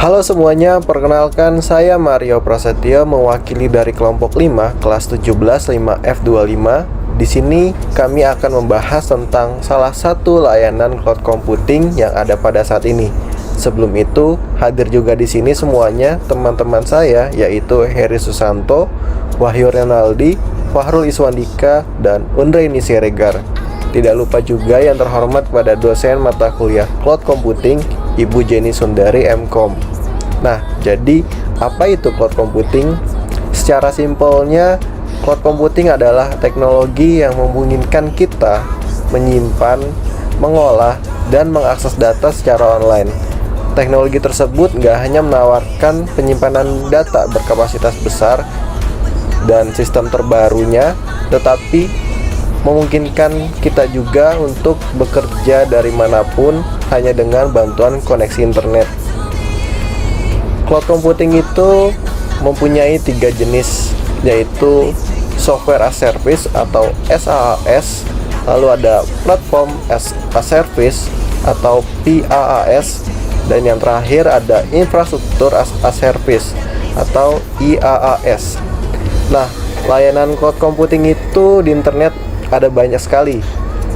Halo semuanya, perkenalkan saya Mario Prasetyo mewakili dari kelompok 5 kelas 17 5F25. Di sini kami akan membahas tentang salah satu layanan cloud computing yang ada pada saat ini. Sebelum itu, hadir juga di sini semuanya teman-teman saya, yaitu Heri Susanto, Wahyu Renaldi, Fahrul Iswandika, dan Undreni Siregar. Tidak lupa juga yang terhormat pada dosen mata kuliah Cloud Computing, Ibu Jenny Sundari MCom. Nah, jadi apa itu cloud computing? Secara simpelnya, cloud computing adalah teknologi yang memungkinkan kita menyimpan, mengolah, dan mengakses data secara online. Teknologi tersebut nggak hanya menawarkan penyimpanan data berkapasitas besar dan sistem terbarunya, tetapi memungkinkan kita juga untuk bekerja dari manapun hanya dengan bantuan koneksi internet. Cloud computing itu mempunyai 3 jenis, yaitu software as service atau SaaS, lalu ada platform as a service atau PaaS, dan yang terakhir ada infrastruktur as a service atau IaaS. Nah, layanan cloud computing itu di internet ada banyak sekali.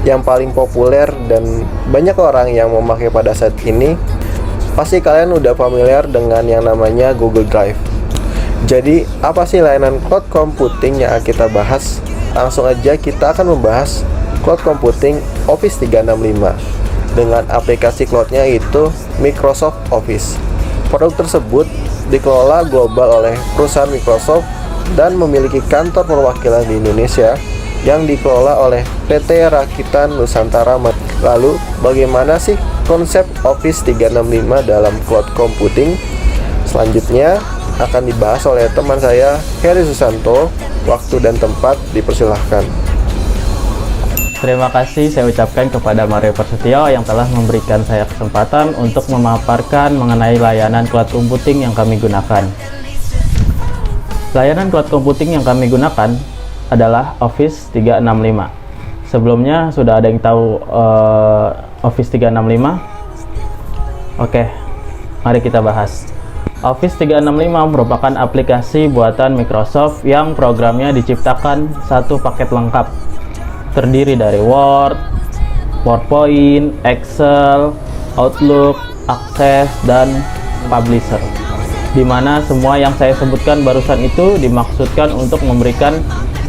Yang paling populer dan banyak orang yang memakai pada saat ini, pasti kalian udah familiar dengan yang namanya Google Drive. Jadi, apa sih layanan cloud computing yang kita bahas? Langsung aja kita akan membahas cloud computing Office 365 dengan aplikasi cloudnya itu Microsoft Office. Produk tersebut dikelola global oleh perusahaan Microsoft dan memiliki kantor perwakilan di Indonesia yang dikelola oleh PT Rakitan Nusantara. Lalu, bagaimana sih konsep Office 365 dalam cloud computing? Selanjutnya akan dibahas oleh teman saya, Heri Susanto. Waktu dan tempat dipersilahkan. Terima kasih saya ucapkan kepada Mario Prasetyo yang telah memberikan saya kesempatan untuk memaparkan mengenai layanan cloud computing yang kami gunakan. Layanan cloud computing yang kami gunakan adalah Office 365. Sebelumnya sudah ada yang tahu Office 365? Oke, mari kita bahas. Office 365 merupakan aplikasi buatan Microsoft yang programnya diciptakan satu paket lengkap. Terdiri dari Word, PowerPoint, Excel, Outlook, Access, dan Publisher. Di mana semua yang saya sebutkan barusan itu dimaksudkan untuk memberikan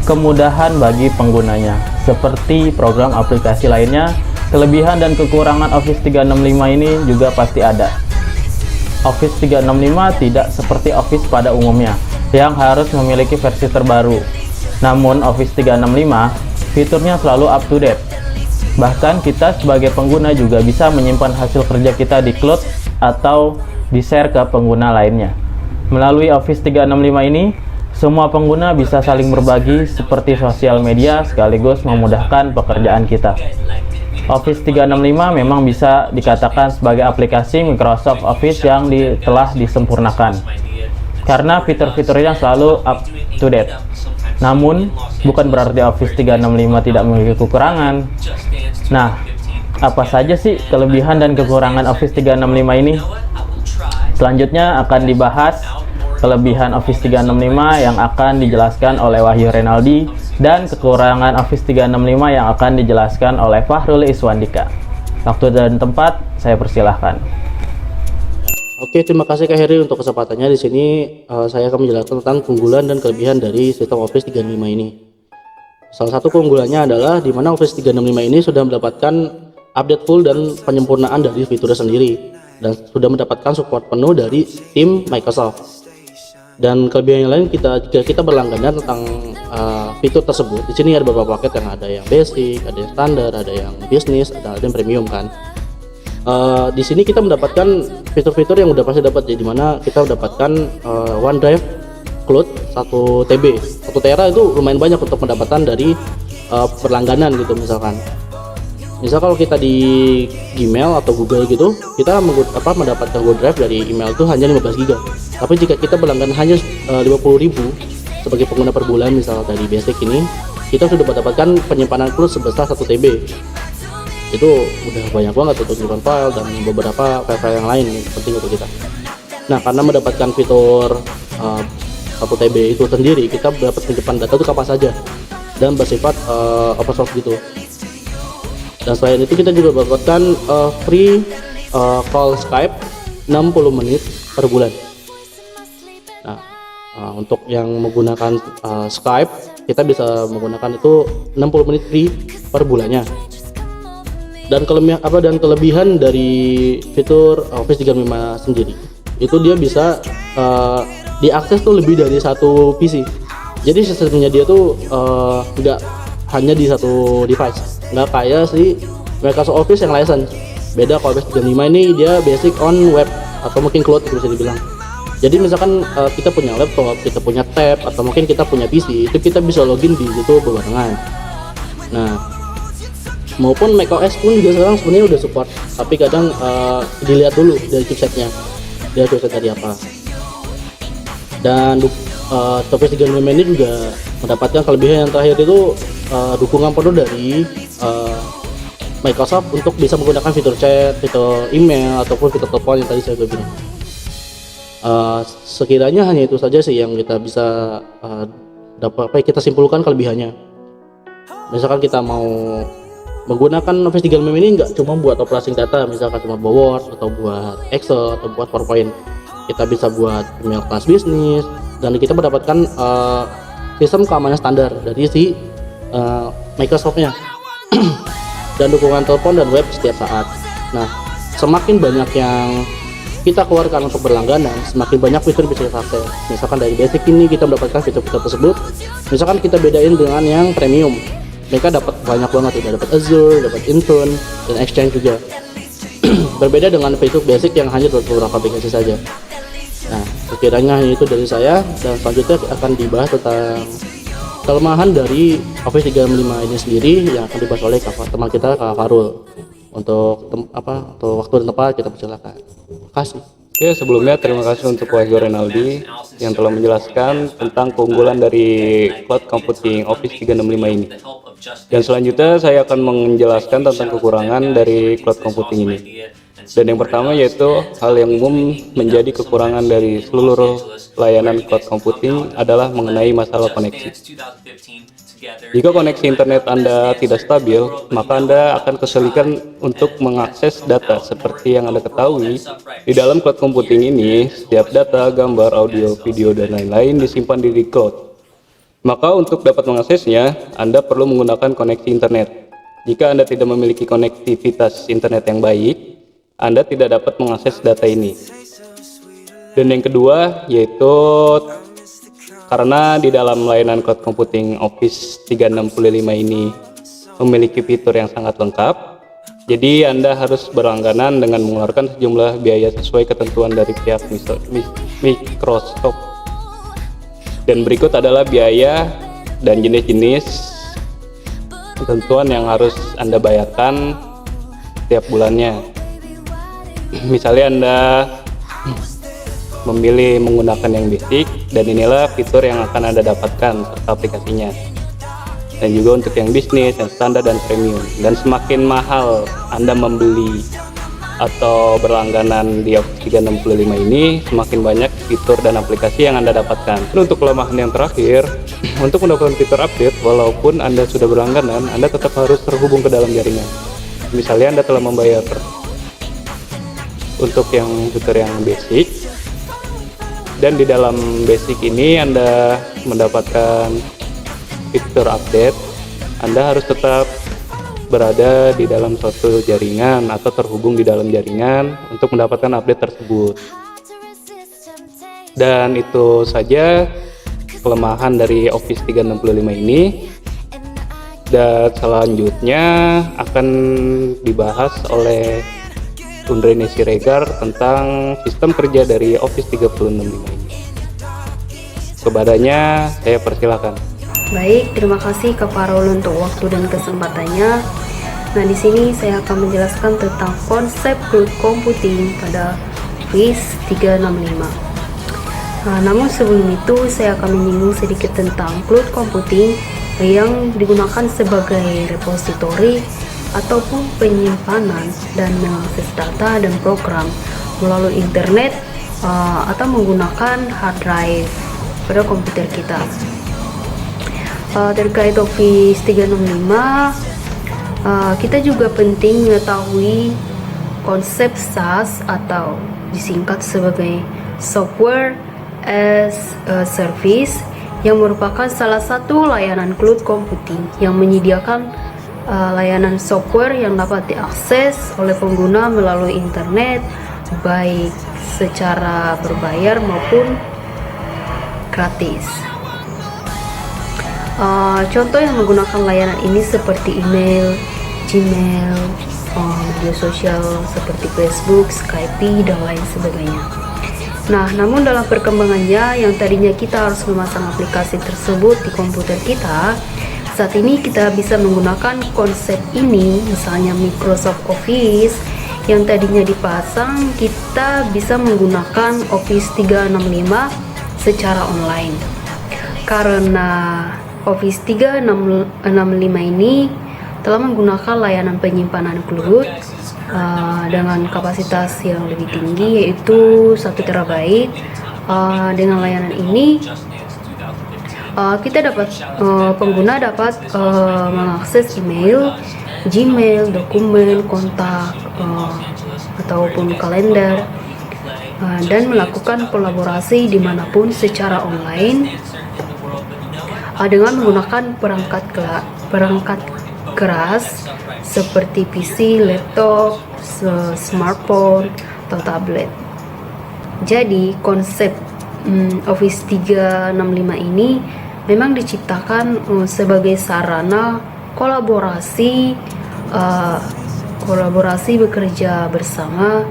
kemudahan bagi penggunanya. Seperti program aplikasi lainnya, kelebihan dan kekurangan Office 365 ini juga pasti ada. Office 365 tidak seperti Office pada umumnya, yang harus memiliki versi terbaru. Namun Office 365, fiturnya selalu up to date. Bahkan kita sebagai pengguna juga bisa menyimpan hasil kerja kita di cloud atau di-share ke pengguna lainnya. Melalui Office 365 ini, semua pengguna bisa saling berbagi seperti sosial media sekaligus memudahkan pekerjaan kita. Office 365 memang bisa dikatakan sebagai aplikasi Microsoft Office yang telah disempurnakan karena fitur-fiturnya selalu up to date. Namun, bukan berarti Office 365 tidak memiliki kekurangan. Nah, apa saja sih kelebihan dan kekurangan Office 365 ini? Selanjutnya akan dibahas kelebihan Office 365 yang akan dijelaskan oleh Wahyu Renaldi dan kekurangan Office 365 yang akan dijelaskan oleh Fahrul Iswandika. Waktu dan tempat saya persilahkan. Oke, terima kasih Kak Heri untuk kesempatannya. Di sini saya akan menjelaskan tentang keunggulan dan kelebihan dari sistem Office 365 ini. Salah satu keunggulannya adalah di mana Office 365 ini sudah mendapatkan update full dan penyempurnaan dari fiturnya sendiri dan sudah mendapatkan support penuh dari tim Microsoft. Dan kelebihan yang lain jika kita berlangganan tentang fitur tersebut, di sini ada beberapa paket yang ada yang basic, ada yang standar, ada yang bisnis, ada yang premium kan. Di sini kita mendapatkan fitur-fitur yang udah pasti dapat, di mana kita mendapatkan OneDrive Cloud 1 TB, 1 tera itu lumayan banyak untuk mendapatkan dari berlangganan gitu. Misal kalau kita di Gmail atau Google gitu, kita mendapatkan Google Drive dari email itu hanya 15 GB. Tapi jika kita berlangganan hanya 50.000 sebagai pengguna per bulan, misal dari basic ini, kita sudah mendapatkan penyimpanan cloud sebesar 1 TB. Itu udah banyak banget untuk menyimpan file dan beberapa file-file yang lain yang penting untuk kita. Nah, karena mendapatkan fitur 1 TB itu sendiri, kita dapat menyimpan data itu kapan saja dan bersifat open source gitu. Dan selain itu kita juga mendapatkan free call Skype 60 menit per bulan. Nah, untuk yang menggunakan Skype, kita bisa menggunakan itu 60 menit free per bulannya. Dan kelebihan dari fitur Office 365 sendiri, itu dia bisa diakses tuh lebih dari satu PC. Jadi sistemnya dia tuh nggak hanya di satu device, nggak kayak si Microsoft Office yang license. Beda kalau Office 365 ini dia basic on web atau mungkin cloud bisa dibilang. Jadi misalkan kita punya laptop, kita punya tab, atau mungkin kita punya PC, itu kita bisa login di situ berbarengan. Nah, maupun macOS pun juga sekarang sebenarnya udah support, tapi kadang dilihat dulu dari chipsetnya, dia chipset dari apa. Dan Office 365 ini juga mendapatkan kelebihan yang terakhir itu dukungan penuh dari Microsoft untuk bisa menggunakan fitur chat, fitur email, ataupun fitur telepon yang tadi saya bilang. Sekiranya hanya itu saja sih yang kita bisa kita simpulkan kelebihannya. Misalkan kita mau menggunakan Office 365 ini nggak cuma buat operasi data, misalkan cuma buat Word atau buat Excel atau buat PowerPoint, kita bisa buat email kelas bisnis, dan kita mendapatkan sistem keamanan standar dari si Microsoft-nya dan dukungan telepon dan web setiap saat. Nah, semakin banyak yang kita keluarkan untuk berlangganan, semakin banyak fitur bisa kita akses. Misalkan dari basic ini kita mendapatkan fitur-fitur tersebut, misalkan kita bedain dengan yang premium, mereka dapat banyak banget, ya dapat Azure, dapat Intune, dan Exchange juga. Berbeda dengan fitur basic yang hanya beberapa aplikasi saja. Nah, sekiranya itu dari saya, dan selanjutnya akan dibahas tentang kelemahan dari Office 365 ini sendiri yang akan dibahas oleh teman kita, Kak Farul. Untuk waktu dan tempat kita persilakan. Terima kasih. Oke, sebelumnya terima kasih untuk Wahyu Renaldi yang telah menjelaskan tentang keunggulan dari cloud computing Office 365 ini. Dan selanjutnya saya akan menjelaskan tentang kekurangan dari cloud computing ini. Dan yang pertama yaitu hal yang umum menjadi kekurangan dari seluruh layanan cloud computing adalah mengenai masalah koneksi. Jika koneksi internet Anda tidak stabil, maka Anda akan kesulitan untuk mengakses data. Seperti yang Anda ketahui, di dalam cloud computing ini, setiap data, gambar, audio, video, dan lain-lain disimpan di cloud. Maka untuk dapat mengaksesnya, Anda perlu menggunakan koneksi internet. Jika Anda tidak memiliki konektivitas internet yang baik, Anda tidak dapat mengakses data ini. Dan yang kedua, yaitu karena di dalam layanan cloud computing Office 365 ini memiliki fitur yang sangat lengkap, jadi Anda harus berlangganan dengan mengeluarkan sejumlah biaya sesuai ketentuan dari pihak Microsoft. Dan berikut adalah biaya dan jenis-jenis ketentuan yang harus Anda bayarkan setiap bulannya. Misalnya Anda memilih menggunakan yang basic, dan inilah fitur yang akan Anda dapatkan serta aplikasinya. Dan juga untuk yang bisnis, yang standar, dan premium. Dan semakin mahal Anda membeli atau berlangganan di Office 365 ini, semakin banyak fitur dan aplikasi yang Anda dapatkan. Dan untuk kelemahan yang terakhir, untuk mendapatkan fitur update, walaupun Anda sudah berlangganan, Anda tetap harus terhubung ke dalam jaringan. Misalnya Anda telah membayar untuk yang fitur yang basic, dan di dalam basic ini Anda mendapatkan fitur update, Anda harus tetap berada di dalam suatu jaringan atau terhubung di dalam jaringan untuk mendapatkan update tersebut. Dan itu saja kelemahan dari Office 365 ini. Dan selanjutnya akan dibahas oleh Undreni Siregar tentang sistem kerja dari Office 365 ini. Kepadanya saya persilakan. Baik, terima kasih Kak Farul untuk waktu dan kesempatannya. Nah, di sini saya akan menjelaskan tentang konsep cloud computing pada Office 365. Nah, namun sebelum itu saya akan menyinggung sedikit tentang cloud computing yang digunakan sebagai repositori ataupun penyimpanan dan mengakses data dan program melalui internet atau menggunakan hard drive pada komputer kita. Terkait Office 365, kita juga penting mengetahui konsep SaaS atau disingkat sebagai Software as a Service, yang merupakan salah satu layanan cloud computing yang menyediakan layanan software yang dapat diakses oleh pengguna melalui internet, baik secara berbayar maupun gratis. Contoh yang menggunakan layanan ini seperti email, Gmail, media sosial seperti Facebook, Skype, dan lain sebagainya. Nah, namun dalam perkembangannya yang tadinya kita harus memasang aplikasi tersebut di komputer kita, saat ini kita bisa menggunakan konsep ini, misalnya Microsoft Office yang tadinya dipasang, kita bisa menggunakan Office 365 secara online. Karena Office 365 ini telah menggunakan layanan penyimpanan cloud dengan kapasitas yang lebih tinggi, yaitu 1 TB. Dengan layanan ini kita dapat pengguna dapat mengakses email, Gmail, dokumen, kontak, ataupun kalender, dan melakukan kolaborasi dimanapun secara online dengan menggunakan perangkat keras seperti PC, laptop, smartphone, atau tablet. Jadi konsep Office 365 ini memang diciptakan sebagai sarana kolaborasi bekerja bersama,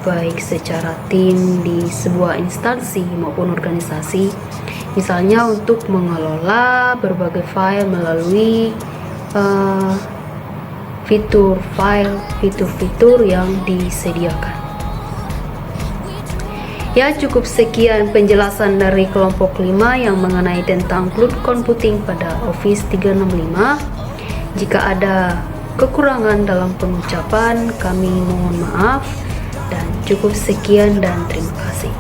baik secara tim di sebuah instansi maupun organisasi, misalnya untuk mengelola berbagai file melalui fitur-fitur yang disediakan. Ya, cukup sekian penjelasan dari kelompok 5 yang mengenai tentang cloud computing pada Office 365. Jika ada kekurangan dalam pengucapan, kami mohon maaf, dan cukup sekian dan terima kasih.